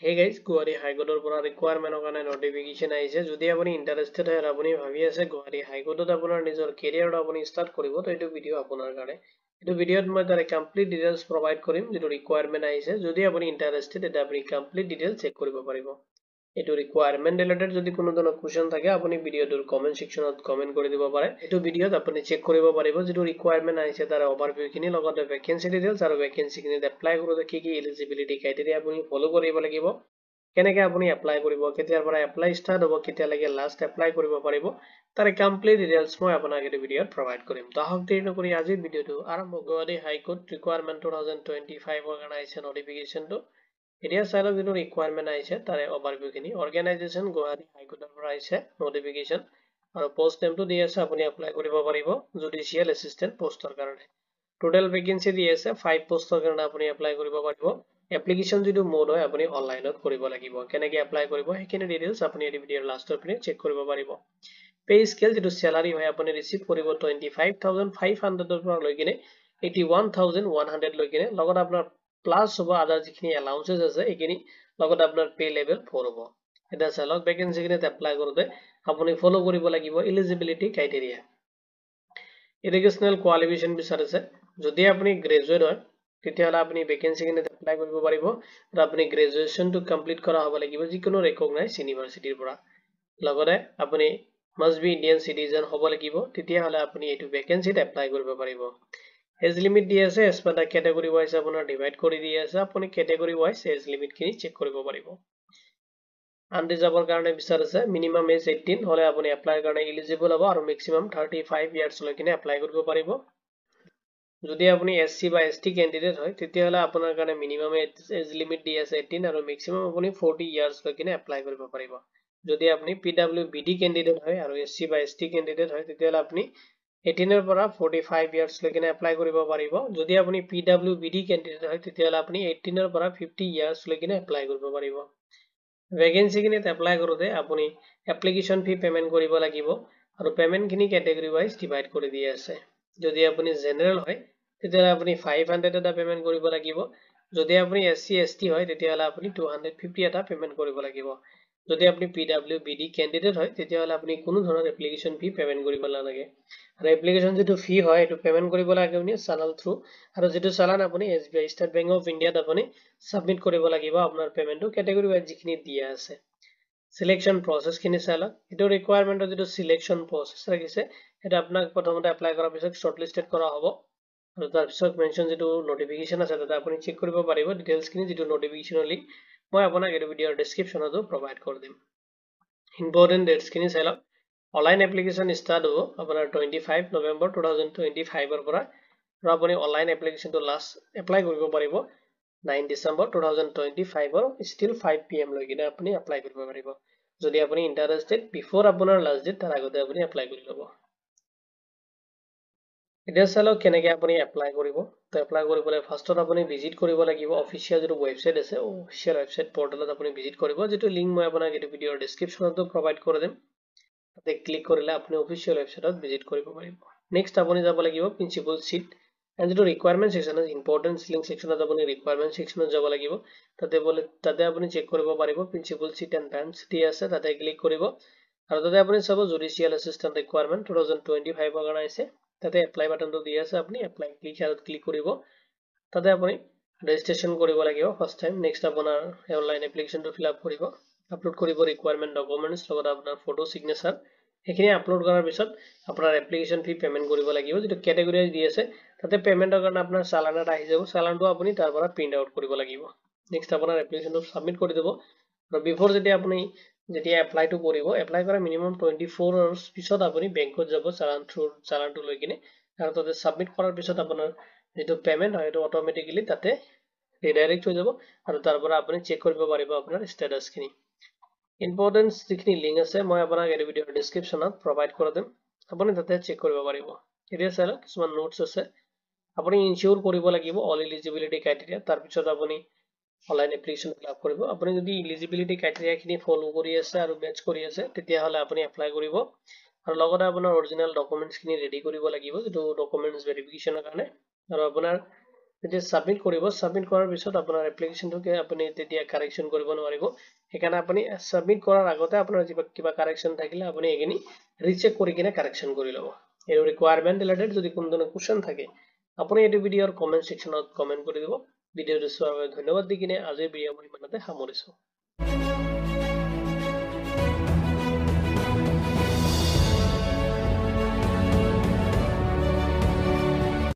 Hey guys, Guwahati High Court পৰা requirement কাৰণে notification আহিছে যদি আপুনি interested হয় আৰু আপুনি ভাবি আছে Guwahati High Court আপোনাৰ নিজৰ career আপুনি start কৰিব তো এইটো ভিডিও আপোনাৰ কাৰণে এইটো ভিডিওত মই তাৰে complete details provide কৰিম যেটো requirement আহিছে যদি আপুনি interested এটা আপুনি complete details check কৰিব পাৰিব এইটো requirement related যদি কোনো ধৰণৰ question থাকে আপুনি ভিডিওটোৰ comment sectionত comment কৰি দিব পাৰে এইটো ভিডিওত আপুনি চেক কৰিব পাৰিব যেটো requirement আহিছে তাৰ overview খিনি লগতে vacancy details আৰু vacancy খিনিত apply কৰোতে কি কি eligibility criteria আপুনি follow কৰিব লাগিব কেনেকৈ আপুনি apply কৰিব কেতিয়াৰ পৰা apply start হ'ব কেতিয়ালৈকে last apply কৰিব পাৰিব তাৰ complete details মই আপোনাক এই ভিডিওত provide কৰিম তো আহক দেৰি নকৰি আজিৰ ভিডিওটো আৰম্ভ Guwahati High Court requirement 2025 ৰ কাৰণে আহিছে notification টো এতিয়া চাই লওক যেটো requirement আহিছে তাৰে overview খিনি organization Guwahati High Court পৰা আহিছে notification আৰু post name টো দি আছে আপুনি apply কৰিব পাৰিব judicial assistant poster কাৰণে total vacancy দি আছে 5 poster কাৰণে আপুনি apply কৰিব পাৰিব application যেটো mode হয় আপুনি অনলাইনত কৰিব লাগিব কেনেকৈ apply কৰিব হেখিনি details আপুনি এই ভিডিওৰ লাষ্টৰ পিনে চেক কৰিব পাৰিব pay scale যেটো salary হয় আপুনি receive কৰিব 25500 ৰ পৰা লৈ কিনে 81100 লৈ কিনে লগত আপোনাৰ প্লাস হ'ব আদাৰ যিখিনি allowances আছে এইখিনি লগত আপোনাৰ পে লেভেল 4 হ'ব এটা চালক ভ্যাকেন্সি খিনিত এপ্লাই কৰোতে আপুনি ফলো কৰিব লাগিব এলিজিবিলিটি ক্ৰাইটেৰিয়া এডুকেশনাল কোৱালিফিকেশন বিচাৰিছে যদি আপুনি গ্ৰেজুৱেট হয় তেতিয়াহলে আপুনি ভ্যাকেন্সি খিনিত এপ্লাই কৰিব পাৰিব আৰু আপুনি গ্ৰেজুৱেচনটো কমপ্লিট কৰা হ'ব লাগিব যিকোনো ৰেকগনাইজ ইউনিভাৰ্চিটিৰ পৰা লগতে আপুনি must be Indian citizen হ'ব লাগিব তেতিয়াহলে আপুনি এইটো ভ্যাকেন্সিত এপ্লাই কৰিব পাৰিব এজ লিমিট দি আছে এজ পাৰ ক্যাটাগৰি ওয়াইজ আপোনাৰ ডিভাইড কৰি দি আছে আপুনি ক্যাটাগৰি ওয়াইজ এজ লিমিট খিনি চেক কৰিব পাৰিব আনৰিজাৰ্ভৰ কাৰণে বিচাৰিছে মিনিমাম এজ 18 হলে আপুনি এপ্লাই কাৰণে এলিজিবল হ'ব আৰু মেক্সিমাম 35 ইয়াৰ্স লৈকে এপ্লাই কৰিব পাৰিব যদি আপুনি এসসি বা এসটি ক্যান্ডিডেট হয় তেতিয়াহলে আপোনাৰ কাৰণে মিনিমাম এজ লিমিট দি আছে 18 আৰু মেক্সিমাম আপুনি 40 ইয়াৰ্স লৈকে এপ্লাই কৰিব পাৰিব যদি আপুনি পিডব্লিউবিডি ক্যান্ডিডেট হয় আৰু এসসি বা এসটি ক্যান্ডিডেট হয় তেতিয়াহলে আপুনি 18 ৰ পৰা 45 ইয়াৰ্স লৈকে এপ্লাই কৰিব পাৰিব যদি আপুনি পিডব্লিউবিডি ক্যান্ডিডেট হয় তেতিয়াহলে আপুনি 18 ৰ পৰা 50 ইয়াৰ্স লৈকে এপ্লাই কৰিব পাৰিব ভ্যাকেন্সি খিনিত এপ্লাই কৰোতে আপুনি এপ্লিকেশন ফি পেমেন্ট কৰিব লাগিব আৰু পেমেন্ট খিনি ক্যাটাগৰি ওয়াইজ ডিভাইড কৰি দি আছে যদি আপুনি জেনাৰেল হয় তেতিয়াহলে আপুনি 500 এটা পেমেন্ট কৰিব লাগিব যদি আপুনি এসসি এসটি হয় তেতিয়াহলে আপুনি 250 এটা পেমেন্ট কৰিব লাগিব যদি আপুনি পিডব্লিউবিডি ক্যান্ডিডেট হয় তেতিয়াহলে আপুনি কোনো ধৰণৰ এপ্লিকেশন ফি পেমেন্ট কৰিব নালাগে আৰু এপ্লিকেশন যেটো ফি হয় এটো পেমেন্ট কৰিব লাগে আপুনি চালান থ্ৰু আৰু যেটো চালান আপুনি এসবিআই ষ্টেট বেংক অফ ইণ্ডিয়াত আপুনি সাবমিট কৰিব লাগিব আপোনাৰ পেমেন্টটো ক্যাটাগৰি ওয়াইজ যিখিনি দিয়া আছে সিলেকশন প্ৰসেস খিনি চালা এটো ৰিকোয়াৰমেন্টৰ যেটো সিলেকশন প্ৰসেস ৰাখিছে এটা আপোনাক প্ৰথমতে এপ্লাই কৰাৰ পিছত শৰ্টলিস্টেড কৰা হ'ব আৰু তাৰ পিছত মেনশন যেটো নোটিফিকেশন আছে তাতে আপুনি চেক কৰিব পাৰিব ডিটেইলছ খিনি যেটো নোটিফিকেশনৰ লিংক মই আপোনাক এই ভিডিওৰ ডেসক্ৰিপচনতো প্ৰভাইড কৰি দিম ইম্পৰ্টেন্ট ডেটস খিনি চাই লওক অনলাইন এপ্লিকেশন স্টাৰ্ট হ'ব আপোনাৰ 25 নৱেম্বৰ 2025 ৰ পৰা আৰু আপুনি অনলাইন এপ্লিকেশনটো লাষ্ট এপ্লাই কৰিব পাৰিব 9 ডিসেম্বৰ 2025 ৰ still 5 pm লৈকে আপুনি এপ্লাই কৰিব পাৰিব যদি আপুনি ইন্টাৰেস্টেড বিফোৰ আপোনাৰ লাষ্ট ডেট তাৰ আগতে আপুনি এপ্লাই কৰি ল'ব এতিয়া চালো কেনেকৈ আপুনি এপ্লাই কৰিব তো এপ্লাই কৰিবলৈ ফাৰ্ষ্টত আপুনি ভিজিট কৰিব লাগিব অফিচিয়েল যেটো ওয়েবসাইট আছে অফিচিয়েল ওয়েবসাইট পৰ্টেলত আপুনি ভিজিট কৰিব যেটো লিংক মই আপোনাক এই ভিডিওৰ ডেসক্ৰিপচনতো প্ৰভাইড কৰি দিম তাতে ক্লিক কৰিলে আপুনি অফিচিয়েল ওয়েবসাইটত ভিজিট কৰিব পাৰিব নেক্সট আপুনি যাব লাগিব প্ৰিন্সিপাল সিট এন্ড যেটো ৰিকোয়াৰমেন্ট সেকশন আছে ইম্পৰ্টেন্ট লিংক সেকশনত আপুনি ৰিকোয়াৰমেন্ট সেকশনত যাব লাগিব তাতে আপুনি চেক কৰিব পাৰিব প্ৰিন্সিপাল সিট এন্ড বেঞ্চ দি আছে তাতে ক্লিক কৰিব আৰু তাতে আপুনি চাব জুডিশিয়াল এসিস্ট্যান্ট ৰিকোয়াৰমেন্ট 2025 ৰ কাৰণে আছে তাতে এপ্লাই বাটনটো দি আছে আপুনি এপ্লাই ক্লিক কৰিব তাতে আপুনি ৰেজিষ্ট্ৰেচন কৰিব লাগিব ফাৰ্স্ট টাইম নেক্সট আপোনাৰ অনলাইন এপ্লিকেশনটো ফিল আপ কৰিব আপলোড কৰিব ৰিকোয়াৰমেন্ট ডকুমেন্টছ লগত আপোনাৰ ফটো সিগনেচাৰ হেখিনি আপলোড কৰাৰ পিছত আপোনাৰ এপ্লিকেশন ফি পেমেন্ট কৰিব লাগিব যেটো ক্যাটাগৰি দি আছে তাতে পেমেন্টৰ কাৰণে আপোনাৰ চালান এটা আহি যাব চালানটো আপুনি তাৰ পৰা প্ৰিন্ট আউট কৰিব লাগিব নেক্সট আপোনাৰ এপ্লিকেশনটো সাবমিট কৰি দিব আৰু বিফোৰ যেতিয়া আপুনি যেতিয়া এপ্লাইটো কৰিব এপ্লাই কৰা মিনিমাম 24 আৱাৰ্স পিছত আপুনি বেংকত যাব চালানটো লৈ কিনে আৰু তাতে সাবমিট কৰাৰ পিছত আপোনাৰ যেটো পেমেন্ট হয় এটো অটোমেটিক্যালি তাতে ৰিডাইৰেক্ট হৈ যাব আৰু তাৰ পৰা আপুনি চেক কৰিব পাৰিব আপোনাৰ ষ্টেটাস খিনি ইম্পৰ্টেন্ট যিখিনি লিংক আছে মই আপোনাক এই ভিডিওৰ ডেসক্ৰিপচনত প্ৰভাইড কৰি দিম আপুনি তাতে চেক কৰিব পাৰিব এতিয়া চাওক কিছুমান নোটছ আছে আপুনি ইনশিওৰ কৰিব লাগিব অল এলিজিবিলিটি ক্ৰাইটেৰিয়া তাৰ পিছত আপুনি অনলাইন এপ্লিকেশন ফিল আপ কৰিব আপুনি যদি এলিজিবিলিটি ক্ৰাইটেৰিয়া খিনি ফলো কৰি আছে আৰু মেচ কৰি আছে তেতিয়াহলে আপুনি এপ্লাই কৰিব আৰু লগতে আপোনাৰ অৰিজিনাল ডকুমেন্টছ খিনি ৰেডি কৰিব লাগিব যেটো ডকুমেন্টছ ভেৰিফিকেশনৰ কাৰণে আৰু আপোনাৰ যেতিয়া সাবমিট কৰিব, সাবমিট কৰাৰ পিছত আপোনাৰ এপ্লিকেশনটোকে আপুনি তেতিয়া কাৰেকশন কৰিব নোৱাৰিব। সেইকাৰণে আপুনি সাবমিট কৰাৰ আগতে আপোনাৰ কিবা কাৰেকশন থাকিলে আপুনি এখিনি ৰিচেক কৰি কিনে কাৰেকশন কৰি ল'ব। এই ৰিকুৱাৰমেন্ট ৰিলেটেড যদি কোনো ধৰণৰ কোৱেশ্চন থাকে আপুনি এই ভিডিঅ'ৰ কমেন্ট সেকশনত কমেন্ট কৰি দিব। ভিডিঅ'টো চোৱাৰ বাবে ধন্যবাদ দি কিনে আজিৰ ভিডিঅ' মই ইমানতে সামৰিছো।